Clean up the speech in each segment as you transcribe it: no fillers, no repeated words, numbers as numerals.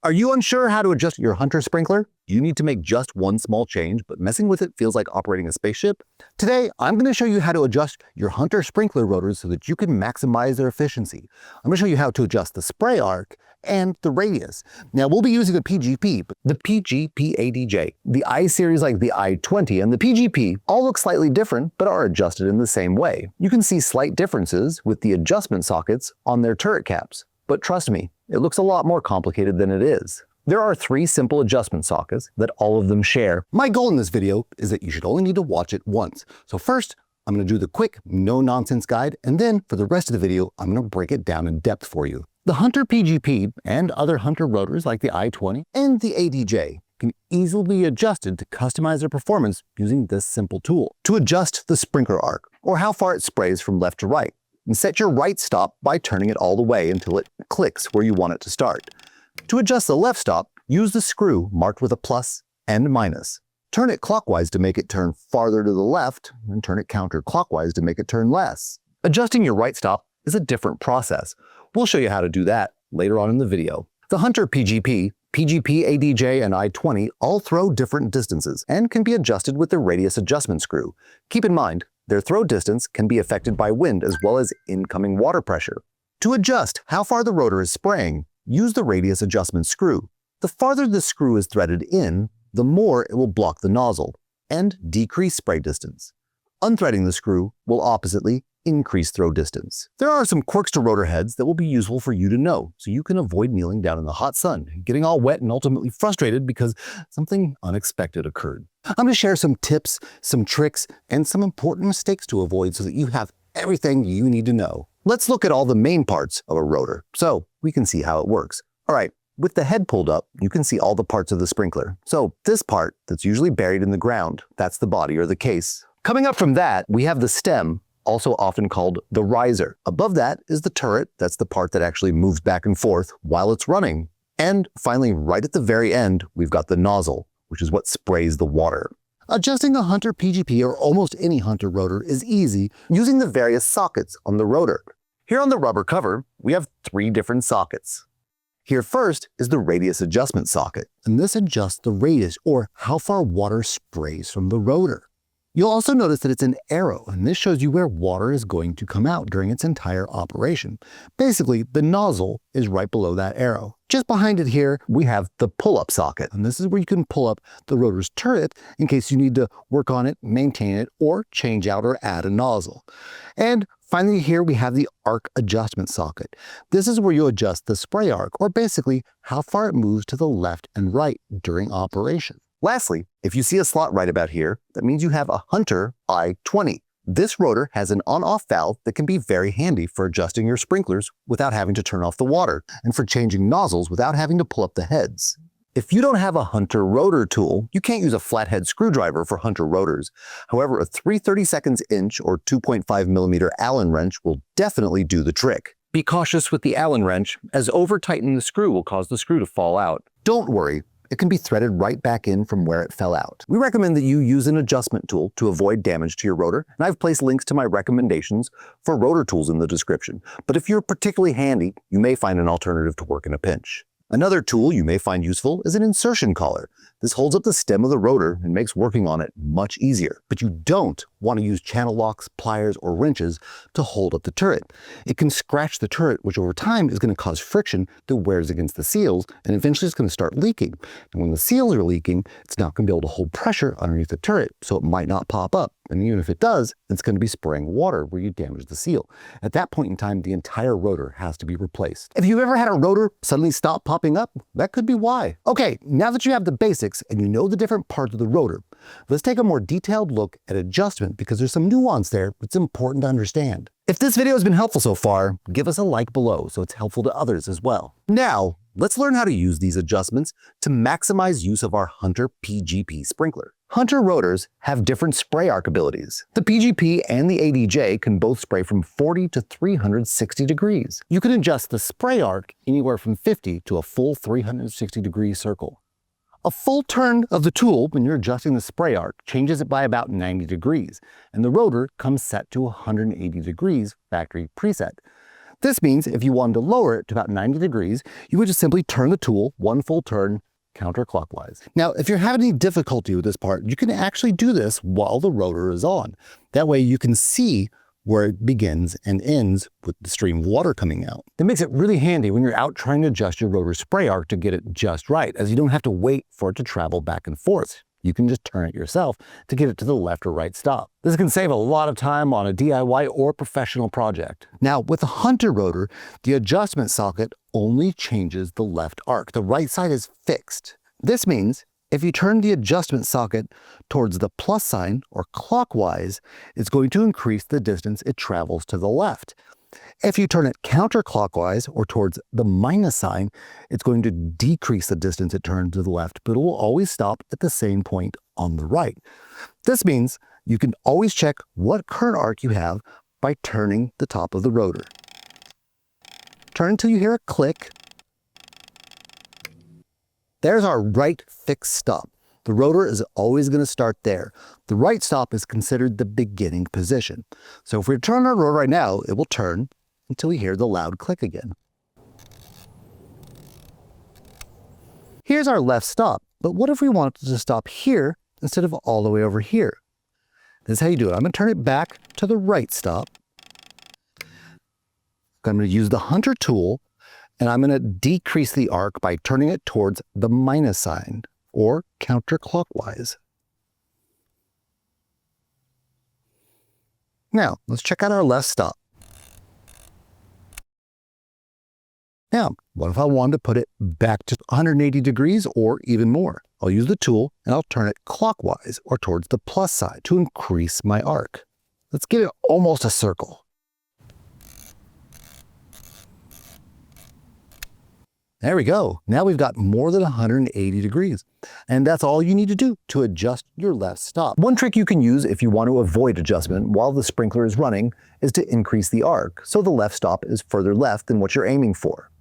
Are you unsure how to adjust your Hunter sprinkler? You need to make just one small change, but messing with it feels like operating a spaceship? Today, I'm going to show you how to adjust your Hunter sprinkler rotors so that you can maximize their efficiency. I'm going to show you how to adjust the spray arc and the radius. Now, we'll be using the PGP, but the PGP ADJ, the I-series like the I-20, and the PGP all look slightly different, but are adjusted in the same way. You can see slight differences with the adjustment sockets on their turret caps. But trust me, it looks a lot more complicated than it is. There are 3 simple adjustment sockets that all of them share. My goal in this video is that you should only need to watch it once. So first, I'm going to do the quick, no-nonsense guide, and then for the rest of the video, I'm going to break it down in depth for you. The Hunter PGP and other Hunter rotors like the I-20 and the ADJ can easily be adjusted to customize their performance using this simple tool. To adjust the sprinkler arc, or how far it sprays from left to right, and set your right stop by turning it all the way until it clicks where you want it to start. To adjust the left stop, use the screw marked with a plus and minus. Turn it clockwise to make it turn farther to the left, and turn it counterclockwise to make it turn less. Adjusting your right stop is a different process. We'll show you how to do that later on in the video. The Hunter PGP, PGP ADJ, and I-20 all throw different distances and can be adjusted with the radius adjustment screw. Keep in mind, their throw distance can be affected by wind as well as incoming water pressure. To adjust how far the rotor is spraying, use the radius adjustment screw. The farther the screw is threaded in, the more it will block the nozzle and decrease spray distance. Unthreading the screw will oppositely increase throw distance. There are some quirks to rotor heads that will be useful for you to know, so you can avoid kneeling down in the hot sun, getting all wet and ultimately frustrated because something unexpected occurred. I'm going to share some tips, some tricks, and some important mistakes to avoid so that you have everything you need to know. Let's look at all the main parts of a rotor so we can see how it works. All right, with the head pulled up, you can see all the parts of the sprinkler. So this part that's usually buried in the ground, that's the body or the case. Coming up from that, we have the stem, also often called the riser. Above that is the turret, that's the part that actually moves back and forth while it's running. And finally, right at the very end, we've got the nozzle, which is what sprays the water. Adjusting a Hunter PGP or almost any Hunter rotor is easy using the various sockets on the rotor. Here on the rubber cover, we have 3 different sockets. Here first is the radius adjustment socket, and this adjusts the radius or how far water sprays from the rotor. You'll also notice that it's an arrow, and this shows you where water is going to come out during its entire operation. Basically, the nozzle is right below that arrow. Just behind it here, we have the pull-up socket, and this is where you can pull up the rotor's turret in case you need to work on it, maintain it, or change out or add a nozzle. And finally here we have the arc adjustment socket. This is where you adjust the spray arc, or basically how far it moves to the left and right during operation. Lastly, if you see a slot right about here, that means you have a Hunter I-20. This rotor has an on-off valve that can be very handy for adjusting your sprinklers without having to turn off the water, and for changing nozzles without having to pull up the heads. If you don't have a Hunter rotor tool, you can't use a flathead screwdriver for Hunter rotors. However, a 3/32 inch or 2.5 millimeter Allen wrench will definitely do the trick. Be cautious with the Allen wrench, as over-tightening the screw will cause the screw to fall out. Don't worry. It can be threaded right back in from where it fell out. We recommend that you use an adjustment tool to avoid damage to your rotor, and I've placed links to my recommendations for rotor tools in the description. But if you're particularly handy, you may find an alternative to work in a pinch. Another tool you may find useful is an insertion collar. This holds up the stem of the rotor and makes working on it much easier. But you don't want to use channel locks, pliers, or wrenches to hold up the turret. It can scratch the turret, which over time is going to cause friction that wears against the seals, and eventually it's going to start leaking. And when the seals are leaking, it's not going to be able to hold pressure underneath the turret, so it might not pop up. And even if it does, it's going to be spraying water where you damage the seal. At that point in time, the entire rotor has to be replaced. If you've ever had a rotor suddenly stop popping up, that could be why. Okay, now that you have the basics and you know the different parts of the rotor, let's take a more detailed look at adjustment because there's some nuance there that's important to understand. If this video has been helpful so far, give us a like below so it's helpful to others as well. Now, let's learn how to use these adjustments to maximize use of our Hunter PGP sprinkler. Hunter rotors have different spray arc abilities. The PGP and the ADJ can both spray from 40 to 360 degrees. You can adjust the spray arc anywhere from 50 to a full 360-degree circle. A full turn of the tool when you're adjusting the spray arc changes it by about 90 degrees, and the rotor comes set to 180 degrees factory preset. This means if you wanted to lower it to about 90 degrees, you would just simply turn the tool one full turn counterclockwise. Now, if you're having any difficulty with this part, you can actually do this while the rotor is on. That way you can see where it begins and ends with the stream of water coming out. That makes it really handy when you're out trying to adjust your rotor spray arc to get it just right, as you don't have to wait for it to travel back and forth. You can just turn it yourself to get it to the left or right stop. This can save a lot of time on a DIY or professional project. Now, with a Hunter rotor, the adjustment socket only changes the left arc. The right side is fixed. This means if you turn the adjustment socket towards the plus sign or clockwise, it's going to increase the distance it travels to the left. If you turn it counterclockwise or towards the minus sign, it's going to decrease the distance it turns to the left, but it will always stop at the same point on the right. This means you can always check what current arc you have by turning the top of the rotor. Turn until you hear a click. There's our right fixed stop. The rotor is always going to start there. The right stop is considered the beginning position. So if we turn our rotor right now, it will turn until we hear the loud click again. Here's our left stop, but what if we wanted to stop here instead of all the way over here? This is how you do it. I'm going to turn it back to the right stop. I'm going to use the Hunter tool, and I'm going to decrease the arc by turning it towards the minus sign, or counterclockwise. Now, let's check out our left stop. Now, what if I wanted to put it back to 180 degrees or even more? I'll use the tool and I'll turn it clockwise or towards the plus side to increase my arc. Let's get it almost a circle. There we go. Now we've got more than 180 degrees. And that's all you need to do to adjust your left stop. One trick you can use if you want to avoid adjustment while the sprinkler is running is to increase the arc, so the left stop is further left than what you're aiming for.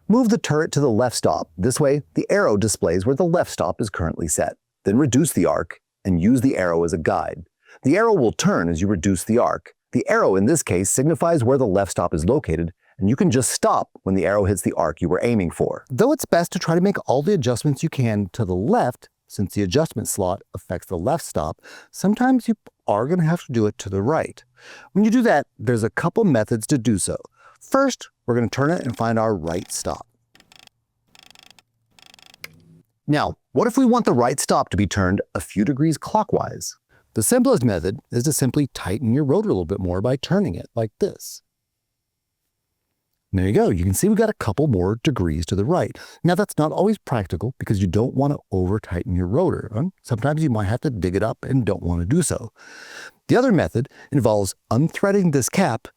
Move the turret to the left stop. This way, the arrow displays where the left stop is currently set. Then reduce the arc and use the arrow as a guide. The arrow will turn as you reduce the arc. The arrow in this case signifies where the left stop is located, and you can just stop when the arrow hits the arc you were aiming for. Though it's best to try to make all the adjustments you can to the left, since the adjustment slot affects the left stop, sometimes you are going to have to do it to the right. When you do that, there's a couple methods to do so. First, we're going to turn it and find our right stop. Now, what if we want the right stop to be turned a few degrees clockwise? The simplest method is to simply tighten your rotor a little bit more by turning it like this. There you go. You can see we've got a couple more degrees to the right. Now, that's not always practical because you don't want to over-tighten your rotor. Sometimes you might have to dig it up and don't want to do so. The other method involves unthreading this cap,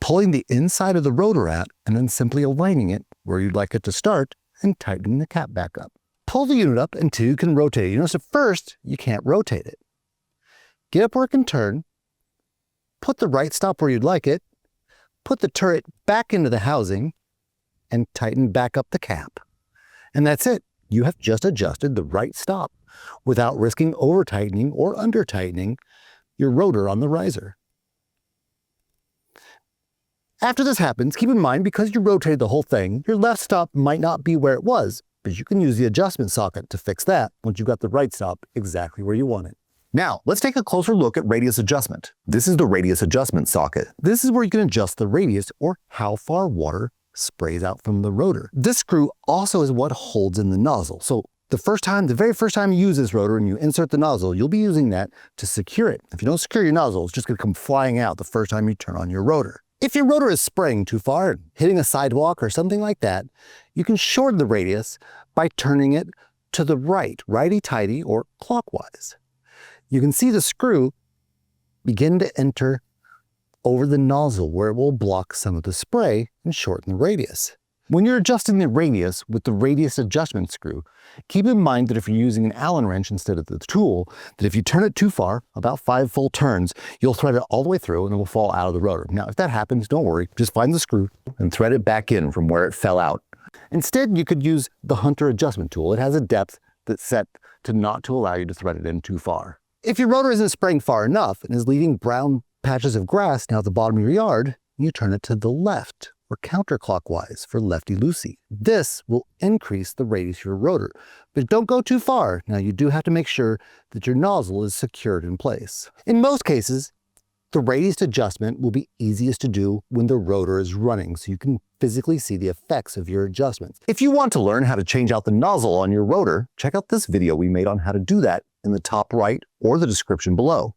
pulling the inside of the rotor out, and then simply aligning it where you'd like it to start and tightening the cap back up. Pull the unit up until you can rotate it. You notice at first, you can't rotate it. Get up where it can turn, put the right stop where you'd like it, put the turret back into the housing, and tighten back up the cap. And that's it. You have just adjusted the right stop without risking over-tightening or under-tightening your rotor on the riser. After this happens, keep in mind, because you rotated the whole thing, your left stop might not be where it was, but you can use the adjustment socket to fix that once you've got the right stop exactly where you want it. Now, let's take a closer look at radius adjustment. This is the radius adjustment socket. This is where you can adjust the radius, or how far water sprays out from the rotor. This screw also is what holds in the nozzle. So the very first time you use this rotor and you insert the nozzle, you'll be using that to secure it. If you don't secure your nozzle, it's just going to come flying out the first time you turn on your rotor. If your rotor is spraying too far, hitting a sidewalk or something like that, you can shorten the radius by turning it to the right, righty-tighty or clockwise. You can see the screw begin to enter over the nozzle where it will block some of the spray and shorten the radius. When you're adjusting the radius with the radius adjustment screw, keep in mind that if you're using an Allen wrench instead of the tool, that if you turn it too far, about 5 full turns, you'll thread it all the way through and it will fall out of the rotor. Now, if that happens, don't worry, just find the screw and thread it back in from where it fell out. Instead, you could use the Hunter adjustment tool. It has a depth that's set to not to allow you to thread it in too far. If your rotor isn't spraying far enough and is leaving brown patches of grass down at the bottom of your yard, you turn it to the left or counterclockwise for lefty-loosey. This will increase the radius of your rotor, but don't go too far. Now you do have to make sure that your nozzle is secured in place. In most cases, the radius adjustment will be easiest to do when the rotor is running, so you can physically see the effects of your adjustments. If you want to learn how to change out the nozzle on your rotor, check out this video we made on how to do that in the top right or the description below.